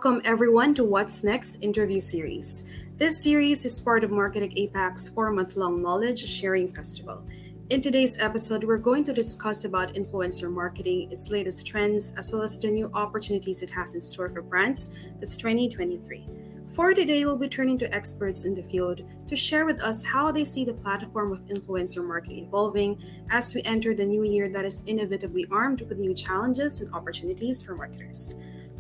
Welcome everyone to What's Next interview series. This series is part of Marketing APAC's 4-month-long knowledge sharing festival. In today's episode, we're going to discuss about influencer marketing, its latest trends, as well as the new opportunities it has in store for brands this 2023. For today, we'll be turning to experts in the field to share with us how they see the platform of influencer marketing evolving as we enter the new year that is inevitably armed with new challenges and opportunities for marketers.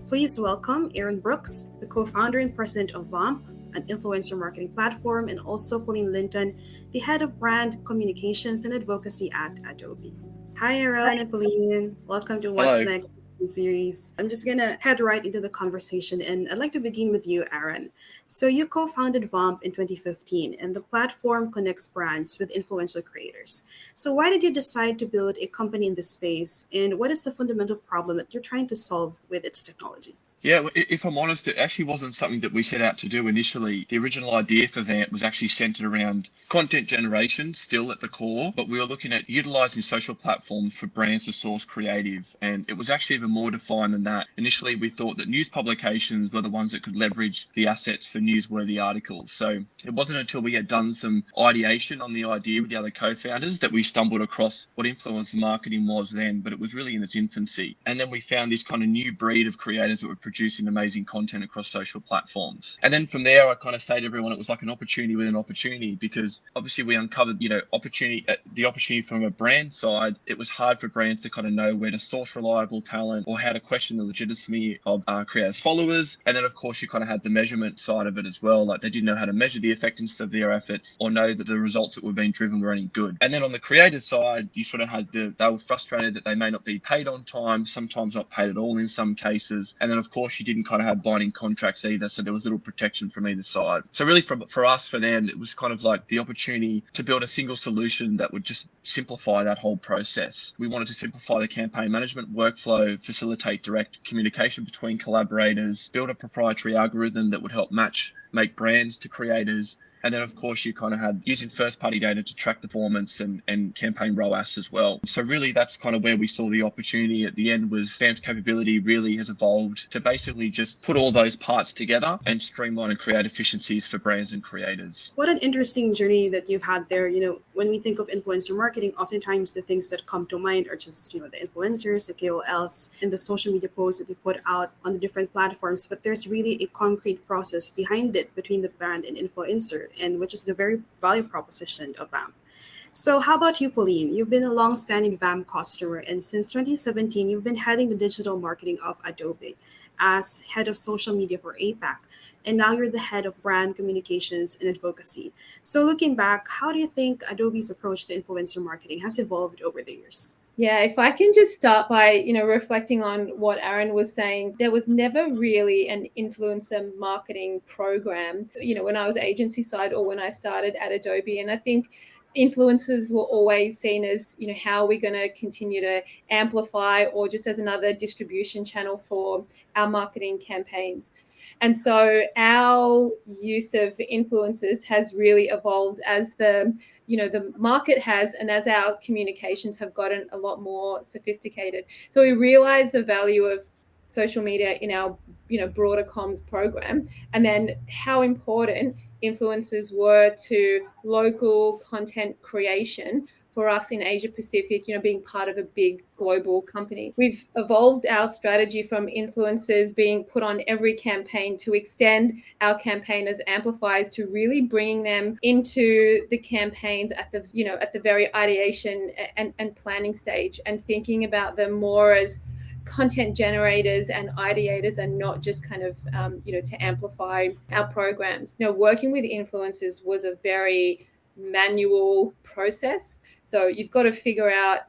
Please welcome Aaron Brooks, the co-founder and president of Vamp, an influencer marketing platform, and also Pauline Linton, the head of brand communications and advocacy at Adobe. Hi, Aaron and Pauline. Welcome to What's Hello. Next series. I'm just gonna head right into the conversation, and I'd like to begin with you, Aaron. So you co-founded Vamp in 2015, and the platform connects brands with influential creators. So why did you decide to build a company in this space, and what is the fundamental problem that you're trying to solve with its technology? Yeah, if I'm honest, it actually wasn't something that we set out to do initially. The original idea for Vamp was actually centered around content generation, still at the core, but we were looking at utilizing social platforms for brands to source creative. And it was actually even more defined than that. Initially, we thought that news publications were the ones that could leverage the assets for newsworthy articles. So it wasn't until we had done some ideation on the idea with the other co-founders that we stumbled across what influencer marketing was then, but it was really in its infancy. And then we found this kind of new breed of creators that would producing amazing content across social platforms. And then from there, I kind of say to everyone, it was like an opportunity within an opportunity, because obviously we uncovered, the opportunity from a brand side. It was hard for brands to kind of know where to source reliable talent or how to question the legitimacy of creators' followers. And then of course you kind of had the measurement side of it as well. Like they didn't know how to measure the effectiveness of their efforts or know that the results that were being driven were any good. And then on the creator side, you sort of had they were frustrated that they may not be paid on time, sometimes not paid at all in some cases. And then of course you didn't kind of have binding contracts either, so there was little protection from either side. So really for us, for them, it was kind of like the opportunity to build a single solution that would just simplify that whole process. We wanted to simplify the campaign management workflow, facilitate direct communication between collaborators, build a proprietary algorithm that would help make brands to creators. And then, of course, you kind of had using first-party data to track the performance and campaign ROAS as well. So really, that's kind of where we saw the opportunity at the end was Vamp's capability really has evolved to basically just put all those parts together and streamline and create efficiencies for brands and creators. What an interesting journey that you've had there. When we think of influencer marketing, oftentimes the things that come to mind are just, the influencers, the KOLs, and the social media posts that they put out on the different platforms. But there's really a concrete process behind it between the brand and influencer, and which is the very value proposition of Vamp. So how about you, Pauline? You've been a long-standing Vamp customer, and since 2017, you've been heading the digital marketing of Adobe as head of social media for APAC, and now you're the head of brand communications and advocacy. So looking back, how do you think Adobe's approach to influencer marketing has evolved over the years? Yeah, if I can just start by, reflecting on what Aaron was saying, there was never really an influencer marketing program, when I was agency side or when I started at Adobe. And I think influencers were always seen as, how are we going to continue to amplify or just as another distribution channel for our marketing campaigns. And so our use of influencers has really evolved as the market has, and as our communications have gotten a lot more sophisticated. So we realize the value of social media in our, broader comms program, and then how important influencers were to local content creation for us in Asia Pacific, being part of a big global company. We've evolved our strategy from influencers being put on every campaign to extend our campaign as amplifiers to really bringing them into the campaigns at the very ideation and planning stage, and thinking about them more as content generators and ideators, and not just kind of to amplify our programs. Working with influencers was a very manual process. So you've got to figure out,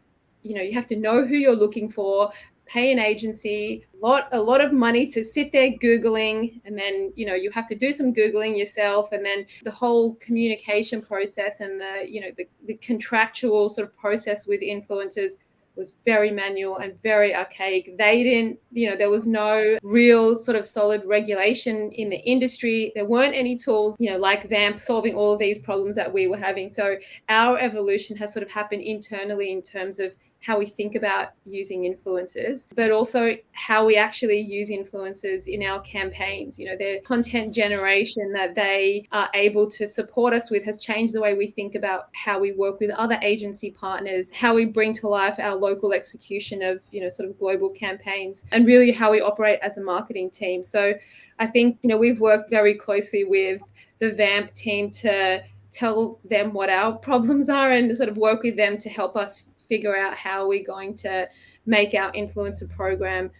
you have to know who you're looking for, pay an agency a lot of money to sit there Googling, and then, you have to do some Googling yourself. And then the whole communication process and the contractual sort of process with influencers was very manual and very archaic. They didn't, there was no real sort of solid regulation in the industry. There weren't any tools, like Vamp solving all of these problems that we were having. So our evolution has sort of happened internally in terms of how we think about using influencers, but also how we actually use influencers in our campaigns. Their content generation that they are able to support us with has changed the way we think about how we work with other agency partners, how we bring to life our local execution of, sort of global campaigns, and really how we operate as a marketing team. So I think, we've worked very closely with the Vamp team to tell them what our problems are and sort of work with them to help us figure out how we're going to make our influencer program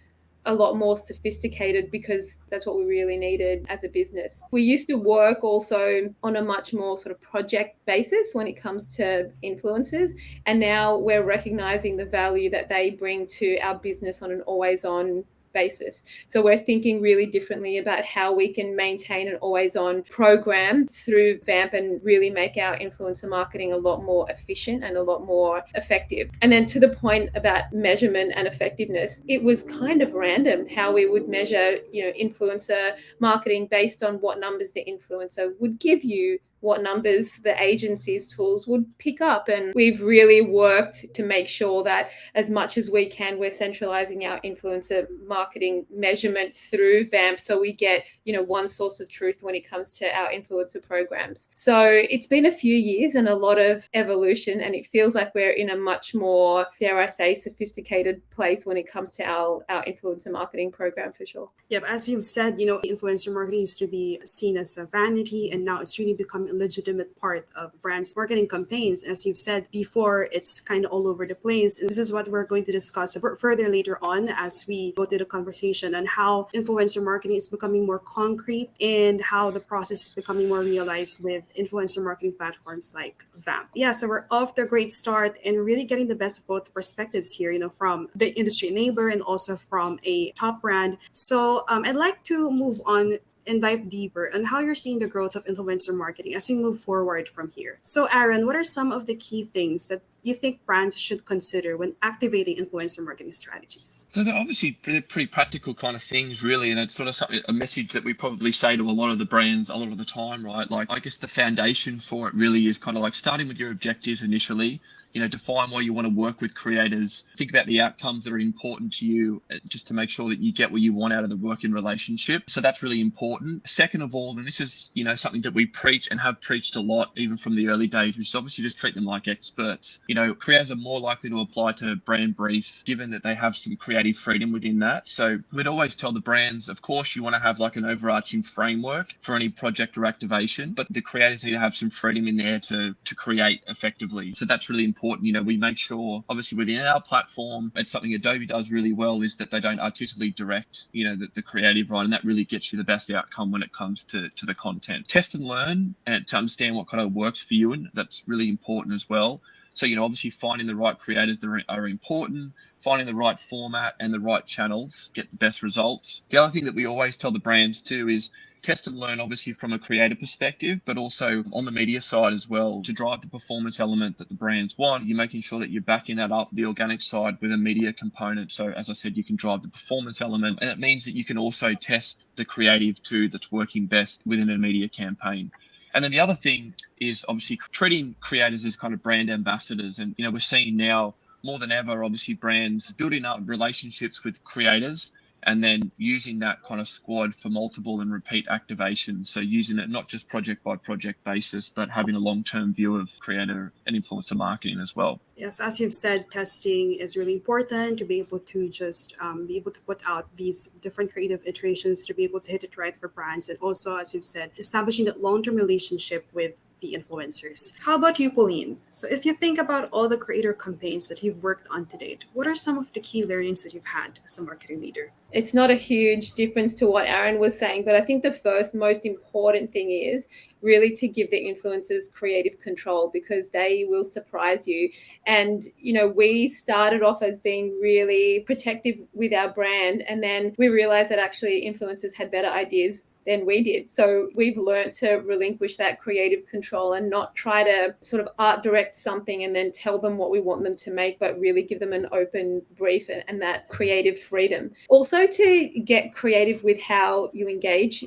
a lot more sophisticated, because that's what we really needed as a business. We used to work also on a much more sort of project basis when it comes to influencers, and now we're recognizing the value that they bring to our business on an always on basis. So we're thinking really differently about how we can maintain an always on program through Vamp and really make our influencer marketing a lot more efficient and a lot more effective. And then to the point about measurement and effectiveness, it was kind of random how we would measure, influencer marketing based on what numbers the influencer would give you, what numbers the agency's tools would pick up. And we've really worked to make sure that as much as we can, we're centralizing our influencer marketing measurement through Vamp, so we get, one source of truth when it comes to our influencer programs. So it's been a few years and a lot of evolution, and it feels like we're in a much more, dare I say, sophisticated place when it comes to our influencer marketing program, for sure. Yep, as you've said, influencer marketing used to be seen as a vanity, and now it's really become a legitimate part of brands' marketing campaigns. As you've said before, it's kind of all over the place. And this is what we're going to discuss further later on as we go to the conversation on how influencer marketing is becoming more concrete and how the process is becoming more realized with influencer marketing platforms like Vamp. Yeah, so we're off to a great start and really getting the best of both perspectives here, from the industry enabler and also from a top brand. So I'd like to move on and dive deeper on how you're seeing the growth of influencer marketing as we move forward from here. So, Aaron, what are some of the key things that you think brands should consider when activating influencer marketing strategies? So they're obviously pretty practical kind of things, really, and it's sort of a message that we probably say to a lot of the brands a lot of the time, right? Like, I guess the foundation for it really is kind of like starting with your objectives initially. Define why you want to work with creators. Think about the outcomes that are important to you, just to make sure that you get what you want out of the working relationship. So that's really important. Second of all, and this is, something that we preach and have preached a lot, even from the early days, which is obviously just treat them like experts. Creators are more likely to apply to brand briefs, given that they have some creative freedom within that. So we'd always tell the brands, of course, you want to have like an overarching framework for any project or activation, but the creators need to have some freedom in there to create effectively. So that's really important. We make sure, obviously, within our platform, it's something Adobe does really well, is that they don't artistically direct, the creative, right? And that really gets you the best outcome when it comes to the content. Test and learn and to understand what kind of works for you, and that's really important as well. So, obviously finding the right creators that are important, finding the right format and the right channels, get the best results. The other thing that we always tell the brands too is test and learn, obviously from a creative perspective, but also on the media side as well, to drive the performance element that the brands want. You're making sure that you're backing that up, the organic side, with a media component. So as I said, you can drive the performance element, and it means that you can also test the creative too that's working best within a media campaign. And then the other thing is obviously treating creators as kind of brand ambassadors. And, we're seeing now more than ever, obviously, brands building up relationships with creators and then using that kind of squad for multiple and repeat activations. So using it not just project by project basis, but having a long-term view of creator and influencer marketing as well. Yes, as you've said, testing is really important to be able to just be able to put out these different creative iterations to be able to hit it right for brands. And also, as you've said, establishing that long-term relationship with the influencers. How about you, Pauline? So if you think about all the creator campaigns that you've worked on to date, what are some of the key learnings that you've had as a marketing leader? It's not a huge difference to what Aaron was saying, but I think the first most important thing is really to give the influencers creative control, because they will surprise you. And, we started off as being really protective with our brand, and then we realized that actually influencers had better ideas than we did. So we've learned to relinquish that creative control and not try to sort of art direct something and then tell them what we want them to make, but really give them an open brief and that creative freedom. Also to get creative with how you engage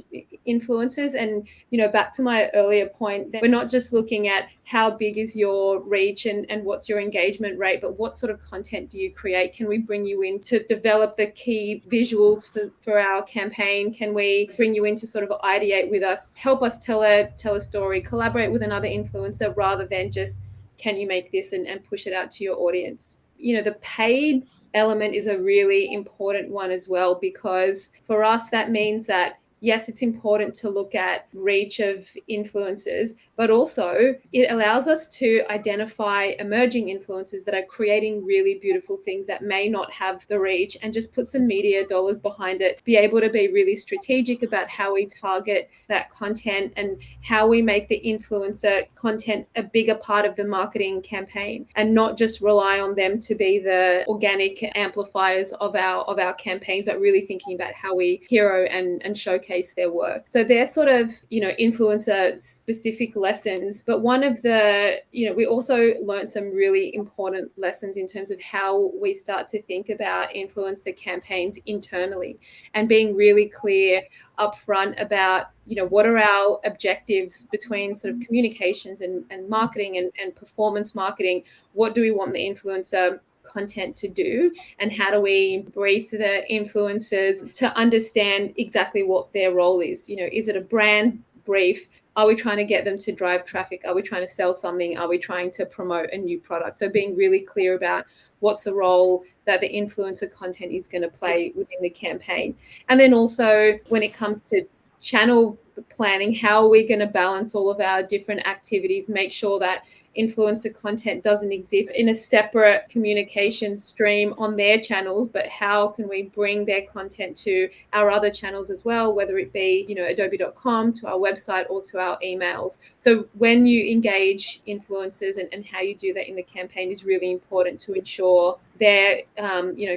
influencers. And, back to my earlier point, that we're not just looking at how big is your reach and what's your engagement rate, but what sort of content do you create? Can we bring you in to develop the key visuals for our campaign? Can we bring you in to sort of ideate with us, help us tell a story, collaborate with another influencer rather than just, can you make this and push it out to your audience? The paid element is a really important one as well, because for us, that means that yes, it's important to look at reach of influencers, but also it allows us to identify emerging influencers that are creating really beautiful things that may not have the reach, and just put some media dollars behind it, be able to be really strategic about how we target that content and how we make the influencer content a bigger part of the marketing campaign, and not just rely on them to be the organic amplifiers of our campaigns, but really thinking about how we hero and showcase their work. So they're sort of, influencer specific lessons. But one of the, we also learned some really important lessons in terms of how we start to think about influencer campaigns internally, and being really clear upfront about, what are our objectives between sort of communications and marketing and performance marketing. What do we want the influencer content to do, and how do we brief the influencers to understand exactly what their role is? Is it a brand brief? Are we trying to get them to drive traffic? Are we trying to sell something? Are we trying to promote a new product? So being really clear about what's the role that the influencer content is going to play within the campaign. And then also when it comes to channel planning, how are we going to balance all of our different activities, make sure that influencer content doesn't exist in a separate communication stream on their channels, but how can we bring their content to our other channels as well, whether it be, adobe.com, to our website, or to our emails. So when you engage influencers and how you do that in the campaign is really important to ensure their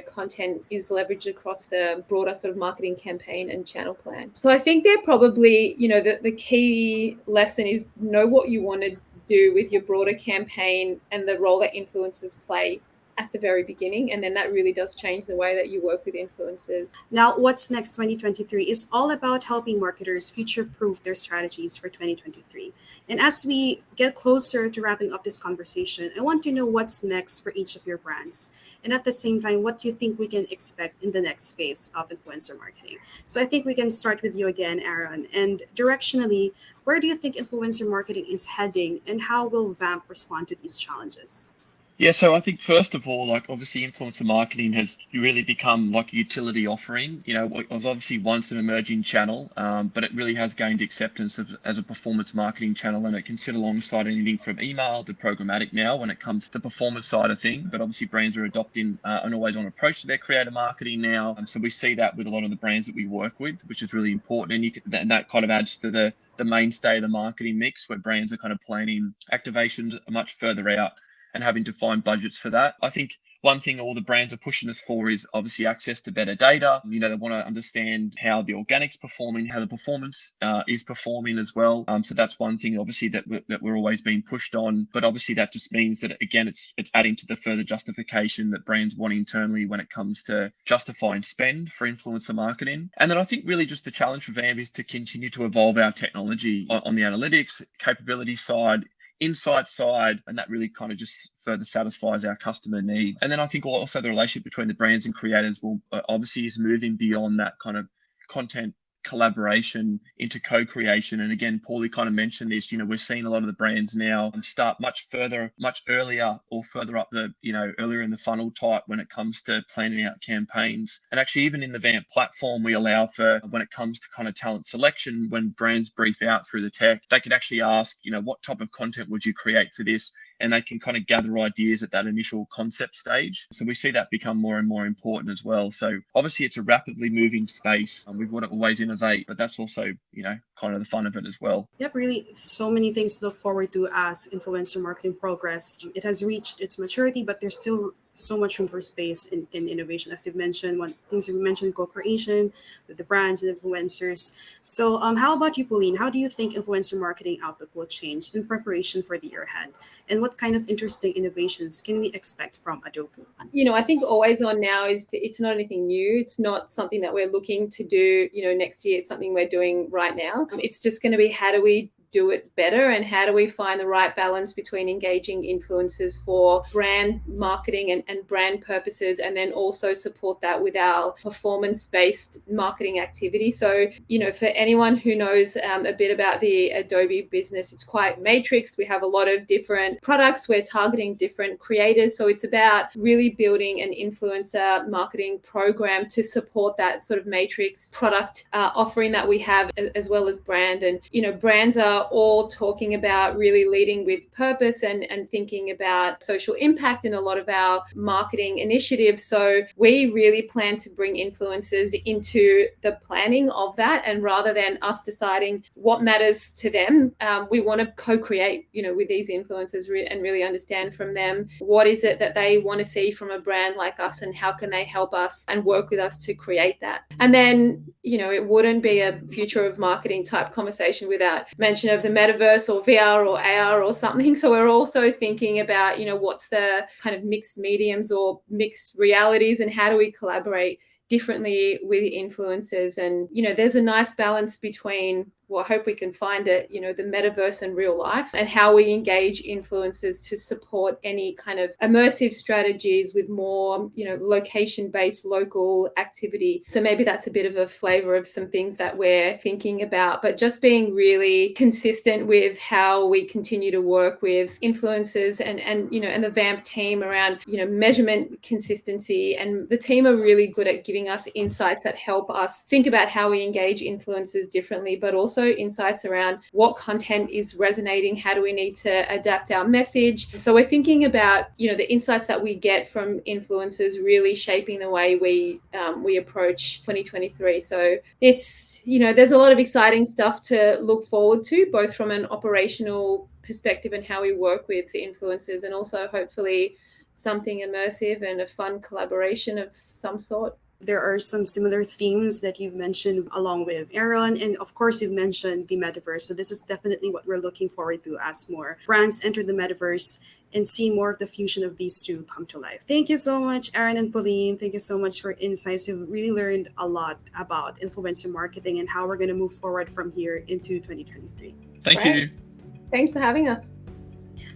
content is leveraged across the broader sort of marketing campaign and channel plan. So I think they're probably, the key lesson is know what you want to do with your broader campaign and the role that influencers play at the very beginning, and then that really does change the way that you work with influencers. Now, What's Next 2023 is all about helping marketers future-proof their strategies for 2023. And as we get closer to wrapping up this conversation, I want to know what's next for each of your brands. And at the same time, what you think we can expect in the next phase of influencer marketing. So I think we can start with you again, Aaron. And directionally, where do you think influencer marketing is heading, and how will Vamp respond to these challenges? Yeah, so I think first of all, obviously influencer marketing has really become like a utility offering. It was obviously once an emerging channel, but it really has gained acceptance as a performance marketing channel, and it can sit alongside anything from email to programmatic now when it comes to the performance side of things. But obviously brands are adopting an always-on approach to their creator marketing now, and so we see that with a lot of the brands that we work with, which is really important, and that kind of adds to the mainstay of the marketing mix, where brands are kind of planning activations much further out and having to find budgets for that. I think one thing all the brands are pushing us for is obviously access to better data. They want to understand how the organic's performing, how the performance is performing as well. So that's one thing, obviously, that we're always being pushed on. But obviously, that just means that, again, it's adding to the further justification that brands want internally when it comes to justifying spend for influencer marketing. And then I think really just the challenge for Vamp is to continue to evolve our technology on the analytics capability side, insight side, and that really kind of just further satisfies our customer needs. And then I think also the relationship between the brands and creators will obviously is moving beyond that kind of content collaboration into co-creation. And again, Paulie kind of mentioned this, we're seeing a lot of the brands now start much earlier or further up the, earlier in the funnel type when it comes to planning out campaigns. And actually, even in the Vamp platform, we allow for, when it comes to kind of talent selection, when brands brief out through the tech, they can actually ask, what type of content would you create for this? And they can kind of gather ideas at that initial concept stage. So we see that become more and more important as well. So obviously it's a rapidly moving space. We've got to always innovate, but that's also, kind of the fun of it as well. Yep, really so many things to look forward to as influencer marketing progress. It has reached its maturity, but there's still so much room for space in innovation. As you've mentioned, one things you mentioned, co-creation with the brands and influencers. So how about you, Pauline? How do you think influencer marketing outlook will change in preparation for the year ahead? And what kind of interesting innovations can we expect from Adobe? I think always on now it's not anything new. It's not something that we're looking to do, next year. It's something we're doing right now. It's just going to be, how do we do it better, and how do we find the right balance between engaging influencers for brand marketing and brand purposes, and then also support that with our performance-based marketing activity. So, for anyone who knows a bit about the Adobe business, it's quite matrixed. We have a lot of different products. We're targeting different creators. So it's about really building an influencer marketing program to support that sort of matrix product offering that we have, as well as brand. And, brands are all talking about really leading with purpose and thinking about social impact in a lot of our marketing initiatives. So we really plan to bring influencers into the planning of that, and rather than us deciding what matters to them, we want to co-create, with these influencers and really understand from them what is it that they want to see from a brand like us, and how can they help us and work with us to create that. And then, it wouldn't be a future of marketing type conversation without mention of the metaverse or VR or AR or something. So we're also thinking about, what's the kind of mixed mediums or mixed realities, and how do we collaborate differently with influencers. And, there's a nice balance between, well, I hope we can find it, the metaverse and real life, and how we engage influencers to support any kind of immersive strategies with more, location-based local activity. So maybe that's a bit of a flavor of some things that we're thinking about, but just being really consistent with how we continue to work with influencers and the Vamp team around, measurement consistency. And the team are really good at giving us insights that help us think about how we engage influencers differently, but also insights around what content is resonating, how do we need to adapt our message. So we're thinking about, the insights that we get from influencers really shaping the way we approach 2023. So it's, there's a lot of exciting stuff to look forward to, both from an operational perspective and how we work with the influencers, and also hopefully something immersive and a fun collaboration of some sort. There are some similar themes that you've mentioned along with Aaron, and of course you've mentioned the metaverse. So this is definitely what we're looking forward to as more brands enter the metaverse and see more of the fusion of these two come to life. Thank you so much, Aaron and Pauline. Thank you so much for insights. We've really learned a lot about influencer marketing and how we're going to move forward from here into 2023. Thank you. Thanks for having us.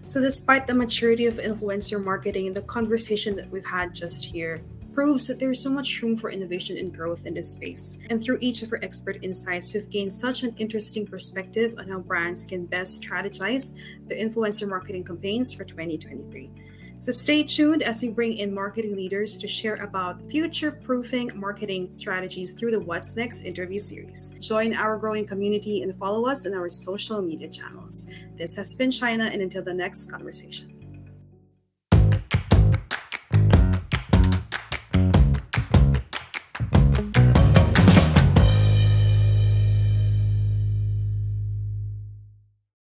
So despite the maturity of influencer marketing and the conversation that we've had just here, proves that there's so much room for innovation and growth in this space. And through each of our expert insights, we've gained such an interesting perspective on how brands can best strategize their influencer marketing campaigns for 2023. So stay tuned as we bring in marketing leaders to share about future-proofing marketing strategies through the What's Next interview series. Join our growing community and follow us on our social media channels. This has been China, and until the next conversation.